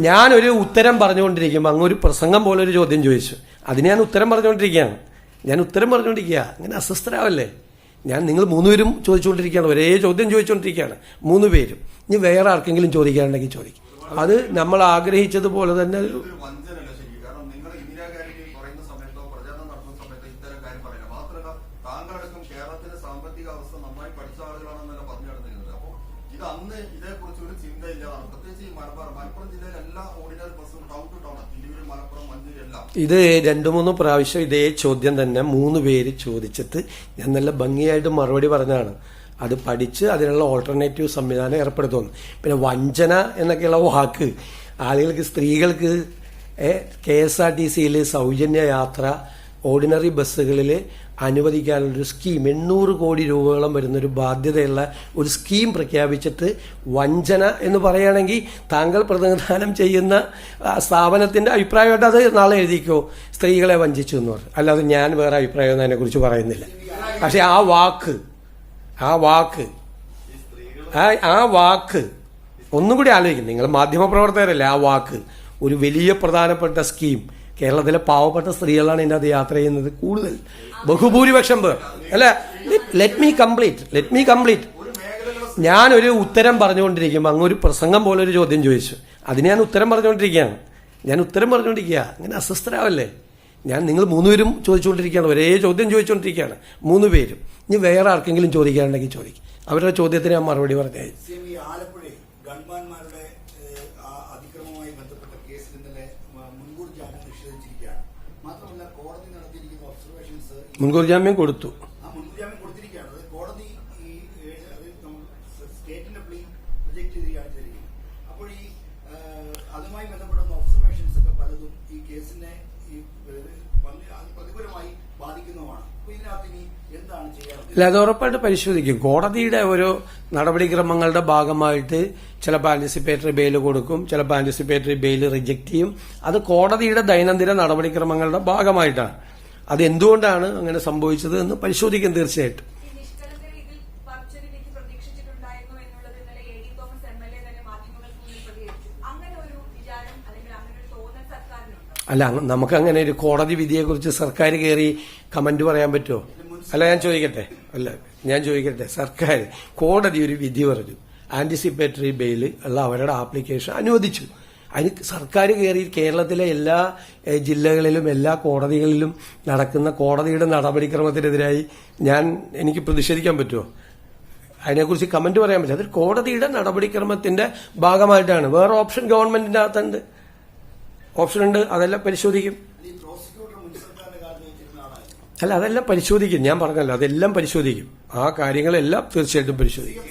ഞാനൊരു ഉത്തരം പറഞ്ഞുകൊണ്ടിരിക്കുമ്പോൾ അങ്ങൊരു പ്രസംഗം പോലെ ഒരു ചോദ്യം ചോദിച്ചു. അതിന് ഞാൻ ഉത്തരം പറഞ്ഞുകൊണ്ടിരിക്കുകയാണ്. അങ്ങനെ അസ്വസ്ഥരാവല്ലേ. നിങ്ങൾ മൂന്നുപേരും ചോദിച്ചുകൊണ്ടിരിക്കുകയാണ്, ഒരേ ചോദ്യം ചോദിച്ചുകൊണ്ടിരിക്കുകയാണ് മൂന്നുപേരും. ഇനി വേറെ ആർക്കെങ്കിലും ചോദിക്കാനുണ്ടെങ്കിൽ ചോദിക്കും. അത് നമ്മൾ ആഗ്രഹിച്ചതുപോലെ തന്നെ ഇത് 2-3 പ്രാവശ്യം ഇതേ ചോദ്യം തന്നെ 3 പേര് ചോദിച്ചിട്ട് ഞാൻ നല്ല ഭംഗിയായിട്ട് മറുപടി പറഞ്ഞതാണ്. അത് പഠിച്ച് അതിനുള്ള ഓൾട്ടർനേറ്റീവ് സംവിധാനം ഏർപ്പെടുത്തുന്നു. പിന്നെ വഞ്ചന എന്നൊക്കെയുള്ള വാക്ക് ആളുകൾക്ക്, സ്ത്രീകൾക്ക് KSRTCയിൽ സൗജന്യ യാത്ര ഓർഡിനറി ബസ്സുകളിൽ അനുവദിക്കാനുള്ളൊരു സ്കീം 800 കോടി രൂപയോളം വരുന്നൊരു ബാധ്യതയുള്ള ഒരു സ്കീം പ്രഖ്യാപിച്ചിട്ട് വഞ്ചന എന്ന് പറയുകയാണെങ്കിൽ താങ്കൾ പ്രതിനിധാനം ചെയ്യുന്ന സ്ഥാപനത്തിന്റെ അഭിപ്രായമായിട്ട് അത് നാളെ എഴുതിക്കോ, സ്ത്രീകളെ വഞ്ചിച്ചു എന്ന് പറഞ്ഞു. അല്ലാതെ ഞാൻ വേറെ അഭിപ്രായം അതിനെക്കുറിച്ച് പറയുന്നില്ല. പക്ഷെ ആ വാക്ക് ഒന്നും കൂടി ആലോചിക്കും. നിങ്ങൾ മാധ്യമപ്രവർത്തകരല്ലേ. ആ വാക്ക് ഒരു വലിയ പ്രധാനപ്പെട്ട സ്കീം. കേരളത്തിലെ പാവപ്പെട്ട സ്ത്രീകളാണ് ഇതിൻ്റെ അത് യാത്ര ചെയ്യുന്നത് കൂടുതൽ, ബഹുഭൂരിപക്ഷം പേർ. അല്ല, ലെറ്റ് മീ കംപ്ലീറ്റ്. ഞാനൊരു ഉത്തരം പറഞ്ഞുകൊണ്ടിരിക്കുമ്പോൾ അങ്ങൊരു പ്രസംഗം പോലെ ഒരു ചോദ്യം ചോദിച്ചു. അതിന് ഞാൻ ഉത്തരം പറഞ്ഞുകൊണ്ടിരിക്കുകയാണ്. അങ്ങനെ അസ്വസ്ഥരാവല്ലേ. നിങ്ങൾ മൂന്നുപേരും ചോദിച്ചുകൊണ്ടിരിക്കുകയാണ്, ഒരേ ചോദ്യം ചോദിച്ചുകൊണ്ടിരിക്കുകയാണ് മൂന്നുപേരും. ഇനി വേറെ ആർക്കെങ്കിലും ചോദിക്കാനുണ്ടെങ്കിൽ ചോദിക്കും. അവരുടെ ചോദ്യത്തിന് ഞാൻ മറുപടി പറഞ്ഞു. അതിക്രമവുമായി ബന്ധപ്പെട്ട കേസിൽ ഇന്നലെ മുൻകൂർ ജാമ്യം നിഷേധിച്ചിരിക്കുകയാണ്. മാത്രമല്ല കോടതി നടത്തിയിരിക്കുന്ന ഒബ്സർവേഷൻസ് മുൻകൂർ ജാമ്യം കൊടുത്തു. മുൻകൂർ ജാമ്യം കൊടുത്തിരിക്കുകയാണ്. അത് കോടതി സ്റ്റേറ്റിന്റെ പ്ലീ റിജക്ട് ചെയ്യുകയാണ് ചെയ്തിരിക്കുന്നത്. അപ്പോൾ ഈ അതുമായി ബന്ധപ്പെടുന്ന ഒബ്സർവേഷൻസ് ഒക്കെ പലതും ഈ കേസിനെ പ്രതികൂലമായി ബാധിക്കുന്നതുമാണ്. അപ്പൊ ഇതിനകത്ത് ഇനി എന്താണ് ചെയ്യാറുള്ളത്? അല്ല, അത് ഉറപ്പായിട്ട് പരിശോധിക്കും. കോടതിയുടെ ഓരോ നടപടിക്രമങ്ങളുടെ ഭാഗമായിട്ട് ചിലപ്പോൾ ആന്റിസിപ്പേറ്ററി ബെയിൽ കൊടുക്കും, ചിലപ്പോൾ ആന്റിസിപ്പേറ്ററി ബെയിൽ റിജക്ട് ചെയ്യും. അത് കോടതിയുടെ ദൈനംദിന നടപടിക്രമങ്ങളുടെ ഭാഗമായിട്ടാണ്. അത് എന്തുകൊണ്ടാണ് അങ്ങനെ സംഭവിച്ചത് എന്ന് പരിശോധിക്കും തീർച്ചയായിട്ടും. അല്ല, നമുക്ക് അങ്ങനെ ഒരു കോടതി വിധിയെക്കുറിച്ച് സർക്കാർ കയറി കമന്റ് പറയാൻ പറ്റുമോ? ഞാൻ ചോദിക്കട്ടെ. സർക്കാർ, കോടതി ഒരു വിധി പറഞ്ഞു, ആന്റിസിപ്പേറ്ററി ബെയിൽ ഉള്ള അവരുടെ ആപ്ലിക്കേഷൻ അനുവദിച്ചു. അതിന് സർക്കാർ കയറി കേരളത്തിലെ എല്ലാ ജില്ലകളിലും എല്ലാ കോടതികളിലും നടക്കുന്ന കോടതിയുടെ നടപടിക്രമത്തിനെതിരായി എനിക്ക് പ്രതിഷേധിക്കാൻ പറ്റുമോ? അതിനെക്കുറിച്ച് കമന്റ് പറയാൻ പറ്റും. അത് കോടതിയുടെ നടപടിക്രമത്തിന്റെ ഭാഗമായിട്ടാണ്. വേറെ ഓപ്ഷൻ ഗവൺമെന്റിന്റെ അകത്തുണ്ട്, ഓപ്ഷനുണ്ട്. അതെല്ലാം പരിശോധിക്കും. അല്ല, അതെല്ലാം പരിശോധിക്കും. ഞാൻ പറഞ്ഞല്ലോ, അതെല്ലാം പരിശോധിക്കും. ആ കാര്യങ്ങളെല്ലാം തീർച്ചയായിട്ടും പരിശോധിക്കും.